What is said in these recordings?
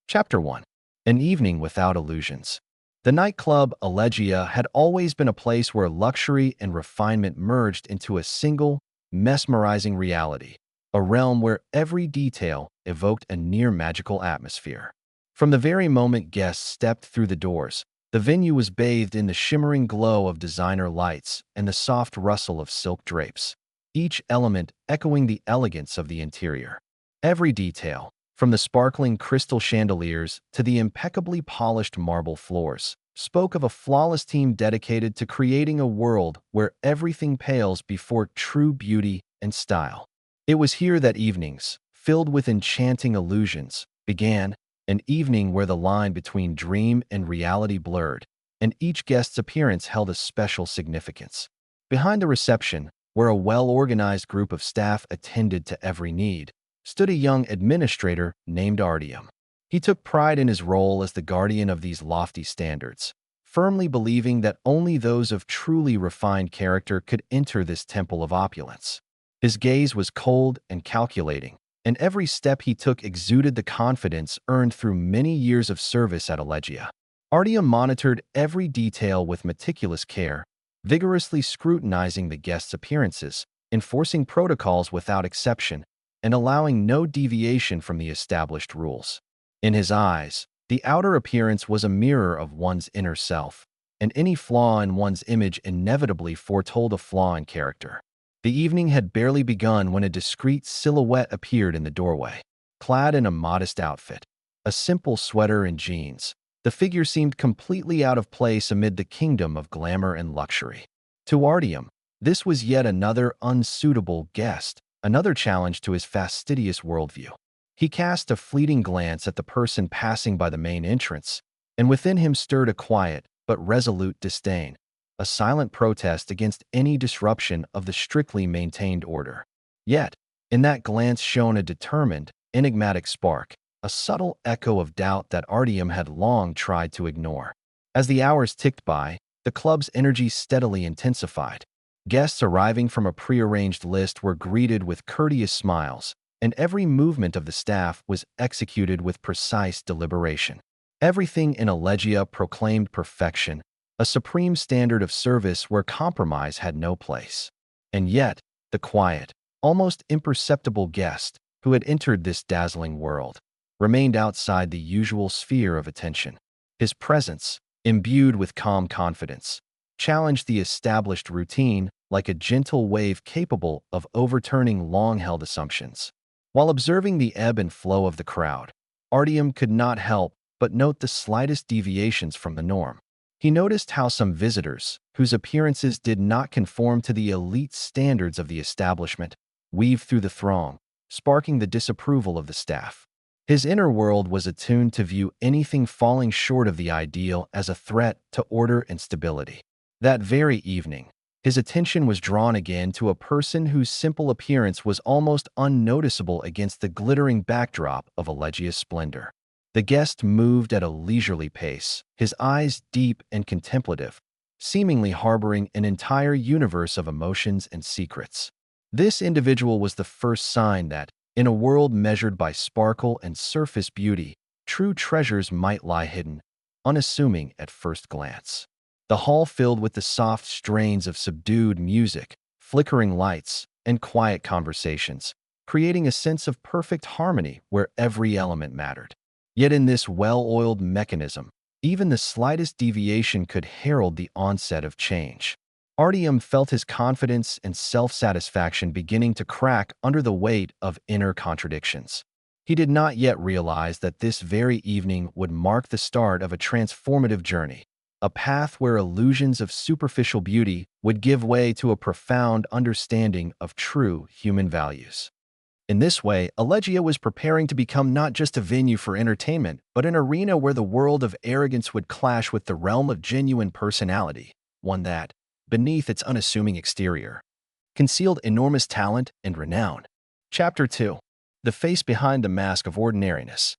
Chapter 1. An Evening Without Illusions. The nightclub Allegia had always been a place where luxury and refinement merged into a single, mesmerizing reality, a realm where every detail evoked a near-magical atmosphere. From the very moment guests stepped through the doors, the venue was bathed in the shimmering glow of designer lights and the soft rustle of silk drapes, each element echoing the elegance of the interior. Every detail, from the sparkling crystal chandeliers to the impeccably polished marble floors, spoke of a flawless team dedicated to creating a world where everything pales before true beauty and style. It was here that evenings, filled with enchanting illusions, began, an evening where the line between dream and reality blurred, and each guest's appearance held a special significance. Behind the reception, where a well-organized group of staff attended to every need, stood a young administrator named Artyom. He took pride in his role as the guardian of these lofty standards, firmly believing that only those of truly refined character could enter this temple of opulence. His gaze was cold and calculating, and every step he took exuded the confidence earned through many years of service at Allegia. Artyom monitored every detail with meticulous care, vigorously scrutinizing the guests' appearances, enforcing protocols without exception, and allowing no deviation from the established rules. In his eyes, the outer appearance was a mirror of one's inner self, and any flaw in one's image inevitably foretold a flaw in character. The evening had barely begun when a discreet silhouette appeared in the doorway. Clad in a modest outfit, a simple sweater and jeans, the figure seemed completely out of place amid the kingdom of glamour and luxury. To Artyom, this was yet another unsuitable guest, another challenge to his fastidious worldview. He cast a fleeting glance at the person passing by the main entrance, and within him stirred a quiet but resolute disdain, a silent protest against any disruption of the strictly maintained order. Yet, in that glance shone a determined, enigmatic spark, a subtle echo of doubt that Artyom had long tried to ignore. As the hours ticked by, the club's energy steadily intensified. Guests arriving from a prearranged list were greeted with courteous smiles, and every movement of the staff was executed with precise deliberation. Everything in Allegia proclaimed perfection, a supreme standard of service where compromise had no place. And yet, the quiet, almost imperceptible guest who had entered this dazzling world remained outside the usual sphere of attention. His presence, imbued with calm confidence, challenged the established routine like a gentle wave capable of overturning long-held assumptions. While observing the ebb and flow of the crowd, Artyom could not help but note the slightest deviations from the norm. He noticed how some visitors, whose appearances did not conform to the elite standards of the establishment, weaved through the throng, sparking the disapproval of the staff. His inner world was attuned to view anything falling short of the ideal as a threat to order and stability. That very evening, his attention was drawn again to a person whose simple appearance was almost unnoticeable against the glittering backdrop of Allegia's splendor. The guest moved at a leisurely pace, his eyes deep and contemplative, seemingly harboring an entire universe of emotions and secrets. This individual was the first sign that, in a world measured by sparkle and surface beauty, true treasures might lie hidden, unassuming at first glance. The hall filled with the soft strains of subdued music, flickering lights, and quiet conversations, creating a sense of perfect harmony where every element mattered. Yet in this well-oiled mechanism, even the slightest deviation could herald the onset of change. Artyom felt his confidence and self-satisfaction beginning to crack under the weight of inner contradictions. He did not yet realize that this very evening would mark the start of a transformative journey, a path where illusions of superficial beauty would give way to a profound understanding of true human values. In this way, Allegia was preparing to become not just a venue for entertainment, but an arena where the world of arrogance would clash with the realm of genuine personality, one that, beneath its unassuming exterior, concealed enormous talent and renown. Chapter 2. The Face Behind the Mask of Ordinariness.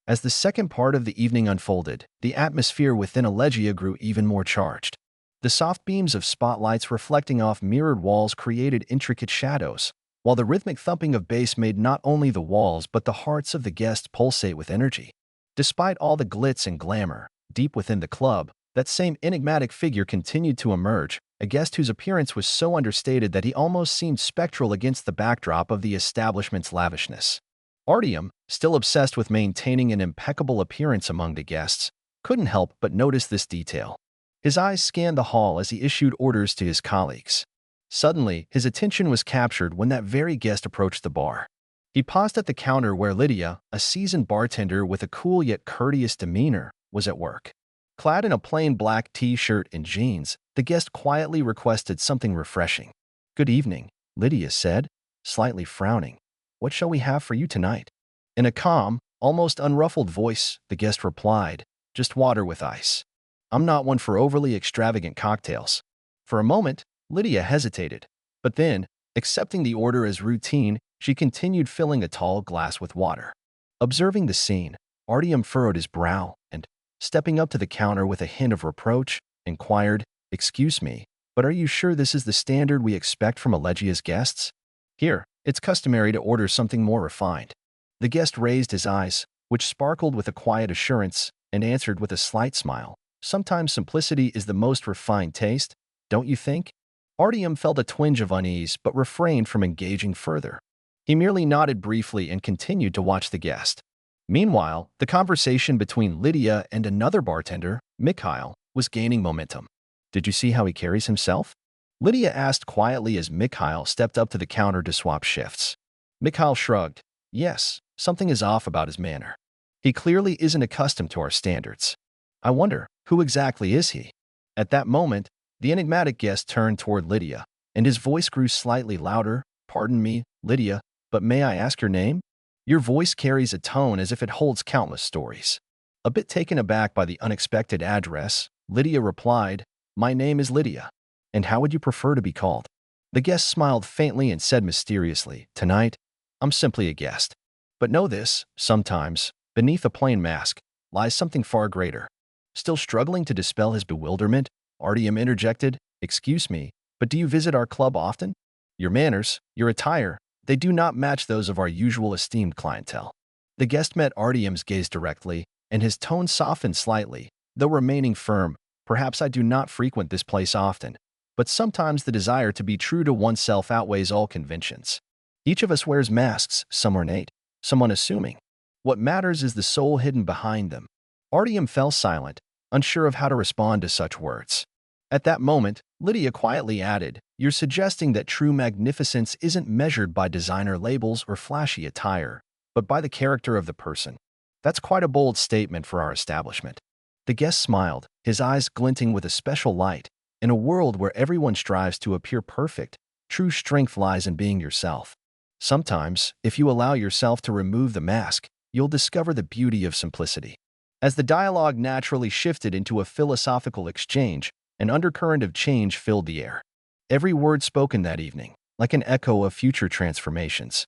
As the second part of the evening unfolded, the atmosphere within Allegia grew even more charged. The soft beams of spotlights reflecting off mirrored walls created intricate shadows, while the rhythmic thumping of bass made not only the walls but the hearts of the guests pulsate with energy. Despite all the glitz and glamour, deep within the club, that same enigmatic figure continued to emerge, a guest whose appearance was so understated that he almost seemed spectral against the backdrop of the establishment's lavishness. Artyom, still obsessed with maintaining an impeccable appearance among the guests, couldn't help but notice this detail. His eyes scanned the hall as he issued orders to his colleagues. Suddenly, his attention was captured when that very guest approached the bar. He paused at the counter where Lydia, a seasoned bartender with a cool yet courteous demeanor, was at work. Clad in a plain black t-shirt and jeans, the guest quietly requested something refreshing. "Good evening," Lydia said, slightly frowning. "What shall we have for you tonight?" In a calm, almost unruffled voice, the guest replied, "Just water with ice. I'm not one for overly extravagant cocktails." For a moment, Lydia hesitated, but then, accepting the order as routine, she continued filling a tall glass with water. Observing the scene, Artyom furrowed his brow and, stepping up to the counter with a hint of reproach, inquired, "Excuse me, but are you sure this is the standard we expect from Allegia's guests? Here, it's customary to order something more refined." The guest raised his eyes, which sparkled with a quiet assurance, and answered with a slight smile, "Sometimes simplicity is the most refined taste, don't you think?" Artyom felt a twinge of unease but refrained from engaging further. He merely nodded briefly and continued to watch the guest. Meanwhile, the conversation between Lydia and another bartender, Mikhail, was gaining momentum. "Did you see how he carries himself?" Lydia asked quietly as Mikhail stepped up to the counter to swap shifts. Mikhail shrugged. "Yes, something is off about his manner. He clearly isn't accustomed to our standards. I wonder, who exactly is he?" At that moment, the enigmatic guest turned toward Lydia, and his voice grew slightly louder. "Pardon me, Lydia, but may I ask your name? Your voice carries a tone as if it holds countless stories." A bit taken aback by the unexpected address, Lydia replied, "My name is Lydia. And how would you prefer to be called?" The guest smiled faintly and said mysteriously, "Tonight, I'm simply a guest. But know this, sometimes, beneath a plain mask, lies something far greater." Still struggling to dispel his bewilderment, Artyom interjected, "Excuse me, but do you visit our club often? Your manners, your attire, they do not match those of our usual esteemed clientele." The guest met Artyom's gaze directly, and his tone softened slightly, though remaining firm. "Perhaps I do not frequent this place often, but sometimes the desire to be true to oneself outweighs all conventions. Each of us wears masks, some ornate, some unassuming. What matters is the soul hidden behind them." Artyom fell silent, unsure of how to respond to such words. At that moment, Lydia quietly added, "You're suggesting that true magnificence isn't measured by designer labels or flashy attire, but by the character of the person. That's quite a bold statement for our establishment." The guest smiled, his eyes glinting with a special light. "In a world where everyone strives to appear perfect, true strength lies in being yourself. Sometimes, if you allow yourself to remove the mask, you'll discover the beauty of simplicity." As the dialogue naturally shifted into a philosophical exchange, an undercurrent of change filled the air. Every word spoken that evening, like an echo of future transformations,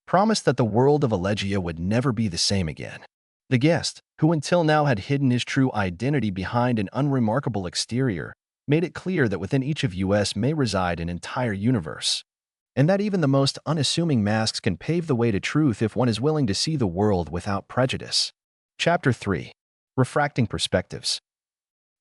promised that the world of Allegia would never be the same again. The guest, who until now had hidden his true identity behind an unremarkable exterior, made it clear that within each of us may reside an entire universe, and that even the most unassuming masks can pave the way to truth if one is willing to see the world without prejudice. Chapter 3. Refracting Perspectives.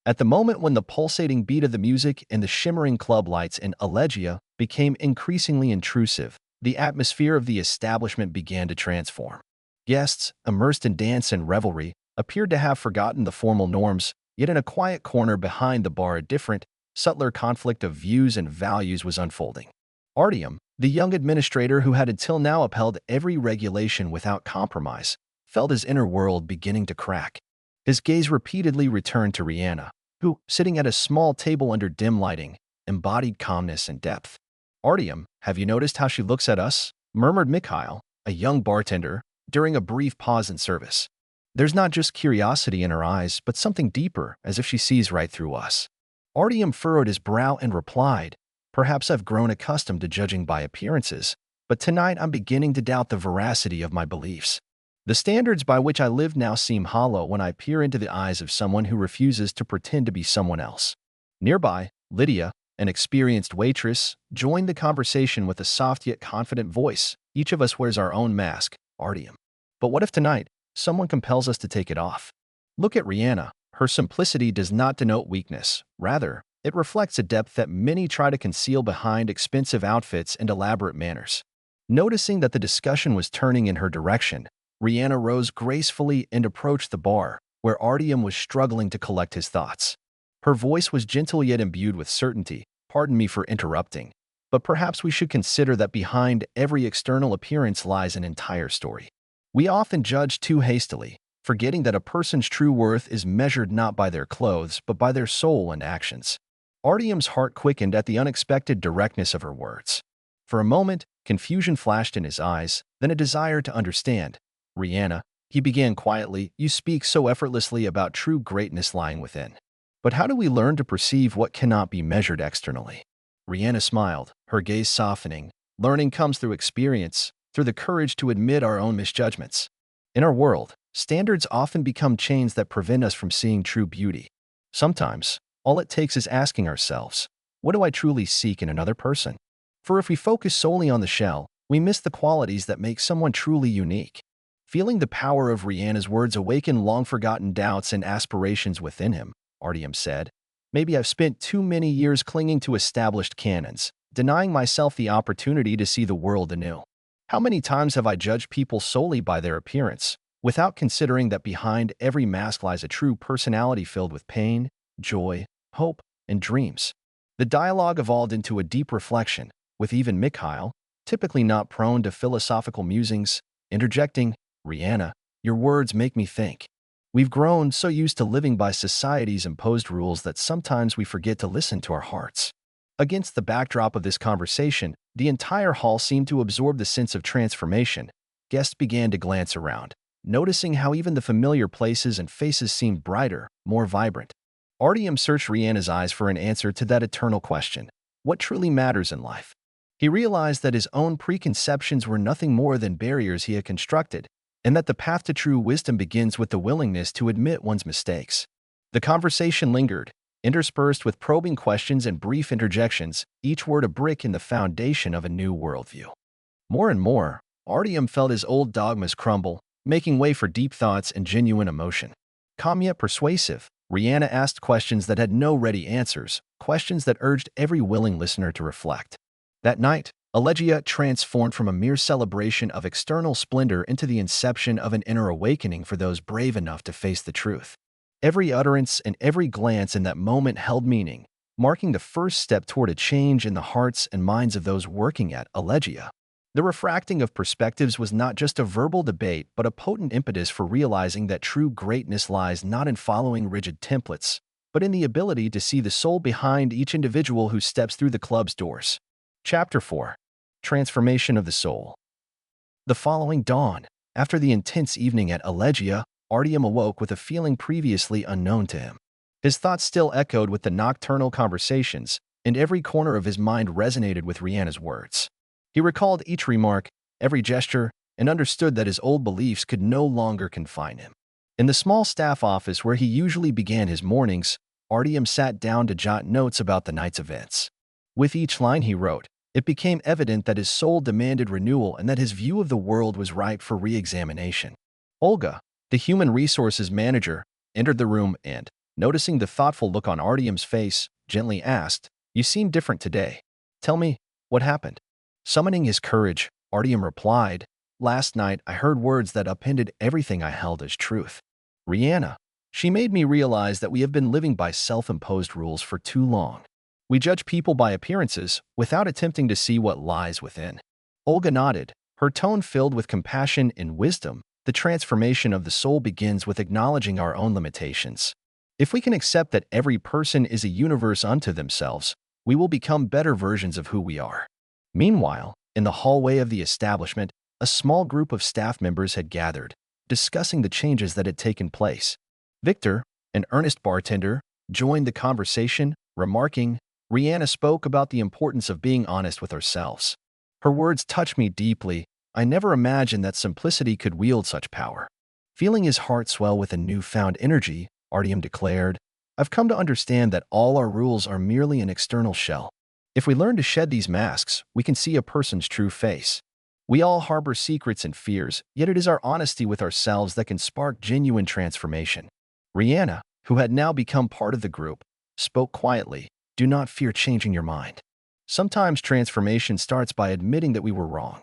At the moment when the pulsating beat of the music and the shimmering club lights in Allegia became increasingly intrusive, the atmosphere of the establishment began to transform. Guests, immersed in dance and revelry, appeared to have forgotten the formal norms, yet in a quiet corner behind the bar a different, subtler conflict of views and values was unfolding. Artyom, the young administrator who had until now upheld every regulation without compromise, felt his inner world beginning to crack. His gaze repeatedly returned to Rihanna, who, sitting at a small table under dim lighting, embodied calmness and depth. "Artyom, have you noticed how she looks at us?" murmured Mikhail, a young bartender, during a brief pause in service. "There's not just curiosity in her eyes, but something deeper, as if she sees right through us." Artyom furrowed his brow and replied, "Perhaps I've grown accustomed to judging by appearances, but tonight I'm beginning to doubt the veracity of my beliefs. The standards by which I live now seem hollow when I peer into the eyes of someone who refuses to pretend to be someone else." Nearby, Lydia, an experienced waitress, joined the conversation with a soft yet confident voice. "Each of us wears our own mask, Artyom. But what if tonight, someone compels us to take it off. Look at Rihanna. Her simplicity does not denote weakness. Rather, it reflects a depth that many try to conceal behind expensive outfits and elaborate manners. Noticing that the discussion was turning in her direction, Rihanna rose gracefully and approached the bar, where Artyom was struggling to collect his thoughts. Her voice was gentle yet imbued with certainty. Pardon me for interrupting, but perhaps we should consider that behind every external appearance lies an entire story. We often judge too hastily, forgetting that a person's true worth is measured not by their clothes but by their soul and actions. Artyom's heart quickened at the unexpected directness of her words. For a moment, confusion flashed in his eyes, then a desire to understand. Rihanna, he began quietly, you speak so effortlessly about true greatness lying within. But how do we learn to perceive what cannot be measured externally? Rihanna smiled, her gaze softening. Learning comes through experience, through the courage to admit our own misjudgments. In our world, standards often become chains that prevent us from seeing true beauty. Sometimes, all it takes is asking ourselves, what do I truly seek in another person? For if we focus solely on the shell, we miss the qualities that make someone truly unique. Feeling the power of Rihanna's words awakened long-forgotten doubts and aspirations within him, Artyom said. Maybe I've spent too many years clinging to established canons, denying myself the opportunity to see the world anew. How many times have I judged people solely by their appearance, without considering that behind every mask lies a true personality filled with pain, joy, hope, and dreams? The dialogue evolved into a deep reflection, with even Mikhail, typically not prone to philosophical musings, interjecting, Rihanna, your words make me think. We've grown so used to living by society's imposed rules that sometimes we forget to listen to our hearts. Against the backdrop of this conversation, the entire hall seemed to absorb the sense of transformation. Guests began to glance around, noticing how even the familiar places and faces seemed brighter, more vibrant. Artyom searched Rihanna's eyes for an answer to that eternal question, what truly matters in life? He realized that his own preconceptions were nothing more than barriers he had constructed, and that the path to true wisdom begins with the willingness to admit one's mistakes. The conversation lingered, interspersed with probing questions and brief interjections, each word a brick in the foundation of a new worldview. More and more, Artyom felt his old dogmas crumble, making way for deep thoughts and genuine emotion. Calm yet persuasive, Rihanna asked questions that had no ready answers, questions that urged every willing listener to reflect. That night, Elegia transformed from a mere celebration of external splendor into the inception of an inner awakening for those brave enough to face the truth. Every utterance and every glance in that moment held meaning, marking the first step toward a change in the hearts and minds of those working at Elegia. The refracting of perspectives was not just a verbal debate, but a potent impetus for realizing that true greatness lies not in following rigid templates, but in the ability to see the soul behind each individual who steps through the club's doors. Chapter 4. Transformation of the Soul. The following dawn, after the intense evening at Elegia, Artyom awoke with a feeling previously unknown to him. His thoughts still echoed with the nocturnal conversations, and every corner of his mind resonated with Rihanna's words. He recalled each remark, every gesture, and understood that his old beliefs could no longer confine him. In the small staff office where he usually began his mornings, Artyom sat down to jot notes about the night's events. With each line he wrote, it became evident that his soul demanded renewal and that his view of the world was ripe for re-examination. Olga, the human resources manager, entered the room and, noticing the thoughtful look on Artyom's face, gently asked, "You seem different today. Tell me, what happened?" Summoning his courage, Artyom replied, "Last night I heard words that upended everything I held as truth. Rihanna, she made me realize that we have been living by self-imposed rules for too long. We judge people by appearances without attempting to see what lies within." Olga nodded, her tone filled with compassion and wisdom. The transformation of the soul begins with acknowledging our own limitations. If we can accept that every person is a universe unto themselves, we will become better versions of who we are. Meanwhile, in the hallway of the establishment, a small group of staff members had gathered, discussing the changes that had taken place. Victor, an earnest bartender, joined the conversation, remarking, "Rihanna spoke about the importance of being honest with ourselves. Her words touched me deeply. I never imagined that simplicity could wield such power." Feeling his heart swell with a newfound energy, Artyom declared, "I've come to understand that all our rules are merely an external shell. If we learn to shed these masks, we can see a person's true face." We all harbor secrets and fears, yet it is our honesty with ourselves that can spark genuine transformation. Rihanna, who had now become part of the group, spoke quietly. Do not fear changing your mind. Sometimes transformation starts by admitting that we were wrong.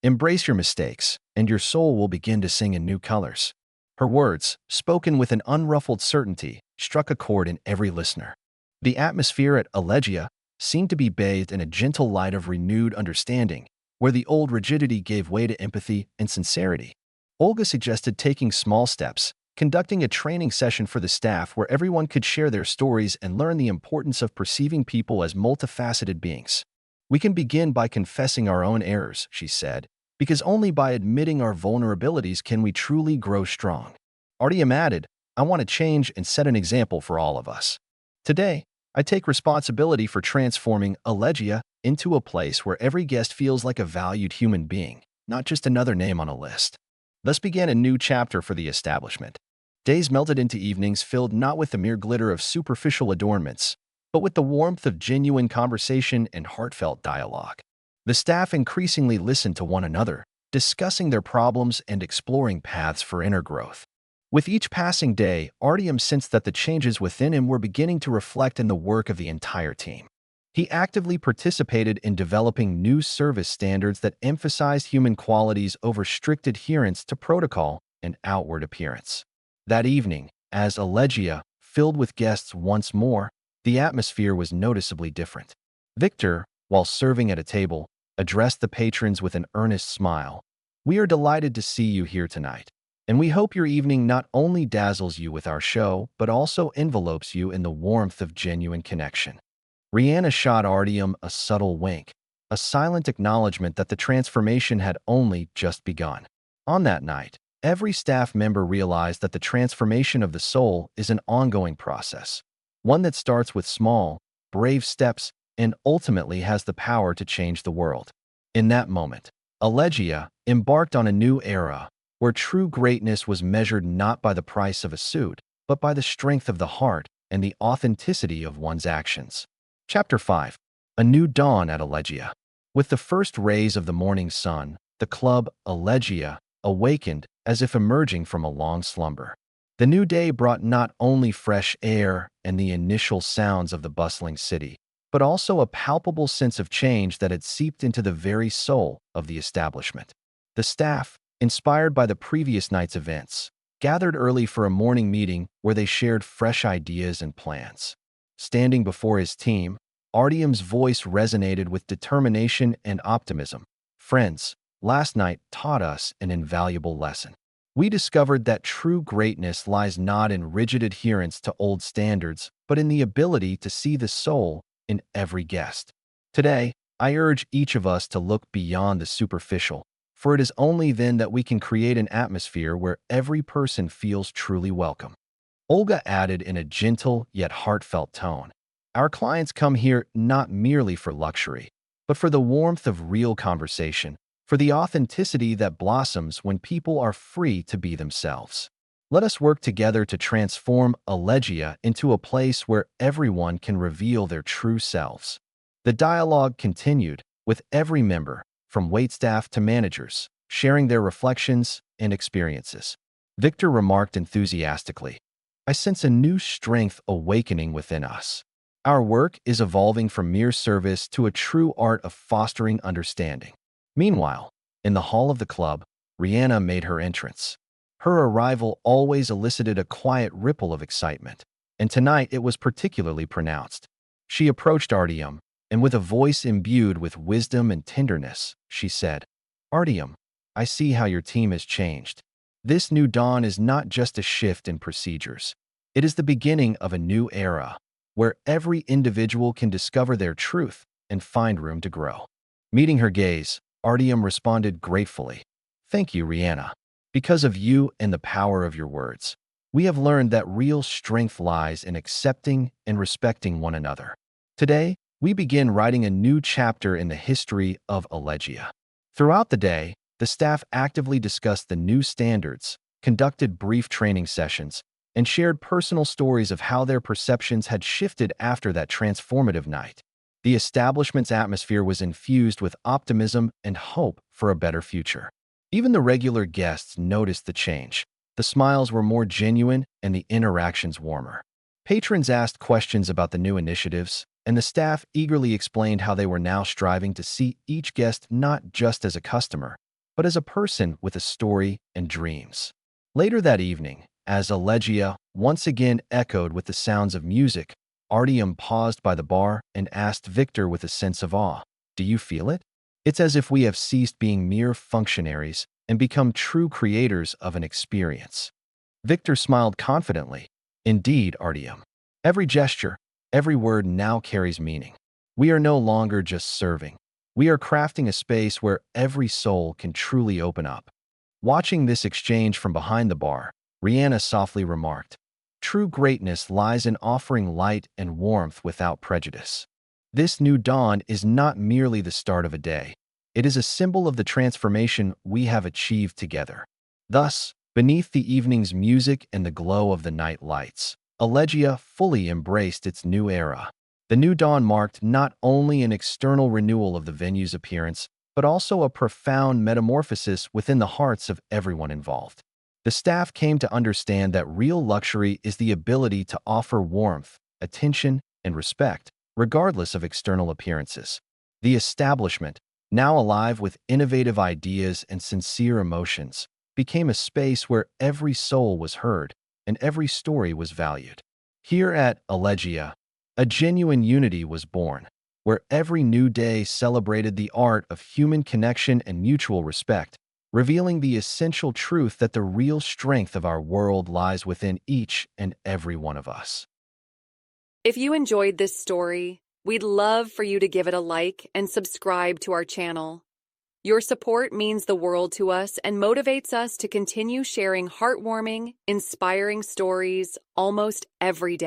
Embrace your mistakes, and your soul will begin to sing in new colors. Her words, spoken with an unruffled certainty, struck a chord in every listener. The atmosphere at Allegia seemed to be bathed in a gentle light of renewed understanding, where the old rigidity gave way to empathy and sincerity. Olga suggested taking small steps, conducting a training session for the staff where everyone could share their stories and learn the importance of perceiving people as multifaceted beings. We can begin by confessing our own errors, she said, because only by admitting our vulnerabilities can we truly grow strong. Artyom added, I want to change and set an example for all of us. Today, I take responsibility for transforming Allegia into a place where every guest feels like a valued human being, not just another name on a list. Thus began a new chapter for the establishment. Days melted into evenings filled not with the mere glitter of superficial adornments, but with the warmth of genuine conversation and heartfelt dialogue. The staff increasingly listened to one another, discussing their problems and exploring paths for inner growth. With each passing day, Artyom sensed that the changes within him were beginning to reflect in the work of the entire team. He actively participated in developing new service standards that emphasized human qualities over strict adherence to protocol and outward appearance. That evening, as Allegia filled with guests once more, the atmosphere was noticeably different. Victor, while serving at a table, addressed the patrons with an earnest smile. We are delighted to see you here tonight, and we hope your evening not only dazzles you with our show, but also envelopes you in the warmth of genuine connection. Rihanna shot Artyom a subtle wink, a silent acknowledgement that the transformation had only just begun. On that night, every staff member realized that the transformation of the soul is an ongoing process, one that starts with small, brave steps and ultimately has the power to change the world. In that moment, Allegia embarked on a new era where true greatness was measured not by the price of a suit, but by the strength of the heart and the authenticity of one's actions. Chapter 5. A New Dawn at Allegia. With the first rays of the morning sun, the club, Allegia, awakened as if emerging from a long slumber. The new day brought not only fresh air and the initial sounds of the bustling city, but also a palpable sense of change that had seeped into the very soul of the establishment. The staff, inspired by the previous night's events, gathered early for a morning meeting where they shared fresh ideas and plans. Standing before his team, Artyom's voice resonated with determination and optimism. Friends, last night taught us an invaluable lesson. We discovered that true greatness lies not in rigid adherence to old standards, but in the ability to see the soul in every guest. Today, I urge each of us to look beyond the superficial, for it is only then that we can create an atmosphere where every person feels truly welcome. Olga added in a gentle yet heartfelt tone, our clients come here not merely for luxury, but for the warmth of real conversation, for the authenticity that blossoms when people are free to be themselves. Let us work together to transform Allegia into a place where everyone can reveal their true selves. The dialogue continued, with every member, from waitstaff to managers, sharing their reflections and experiences. Victor remarked enthusiastically, I sense a new strength awakening within us. Our work is evolving from mere service to a true art of fostering understanding. Meanwhile, in the hall of the club, Rihanna made her entrance. Her arrival always elicited a quiet ripple of excitement, and tonight it was particularly pronounced. She approached Artyom, and with a voice imbued with wisdom and tenderness, she said, Artyom, I see how your team has changed. This new dawn is not just a shift in procedures. It is the beginning of a new era, where every individual can discover their truth and find room to grow. Meeting her gaze, Artyom responded gratefully, Thank you, Rihanna. Because of you and the power of your words, we have learned that real strength lies in accepting and respecting one another. Today, we begin writing a new chapter in the history of Allegia. Throughout the day, the staff actively discussed the new standards, conducted brief training sessions, and shared personal stories of how their perceptions had shifted after that transformative night. The establishment's atmosphere was infused with optimism and hope for a better future. Even the regular guests noticed the change. The smiles were more genuine and the interactions warmer. Patrons asked questions about the new initiatives, and the staff eagerly explained how they were now striving to see each guest not just as a customer, but as a person with a story and dreams. Later that evening, as Elegia once again echoed with the sounds of music, Artyom paused by the bar and asked Victor with a sense of awe, "Do you feel it? It's as if we have ceased being mere functionaries and become true creators of an experience." Victor smiled confidently. "Indeed, Artyom. Every gesture, every word now carries meaning. We are no longer just serving. We are crafting a space where every soul can truly open up." Watching this exchange from behind the bar, Rihanna softly remarked, "True greatness lies in offering light and warmth without prejudice." This new dawn is not merely the start of a day. It is a symbol of the transformation we have achieved together. Thus, beneath the evening's music and the glow of the night lights, Elegia fully embraced its new era. The new dawn marked not only an external renewal of the venue's appearance, but also a profound metamorphosis within the hearts of everyone involved. The staff came to understand that real luxury is the ability to offer warmth, attention, and respect, regardless of external appearances. The establishment, now alive with innovative ideas and sincere emotions, became a space where every soul was heard and every story was valued. Here at Elegia, a genuine unity was born, where every new day celebrated the art of human connection and mutual respect, revealing the essential truth that the real strength of our world lies within each and every one of us. If you enjoyed this story, we'd love for you to give it a like and subscribe to our channel. Your support means the world to us and motivates us to continue sharing heartwarming, inspiring stories almost every day.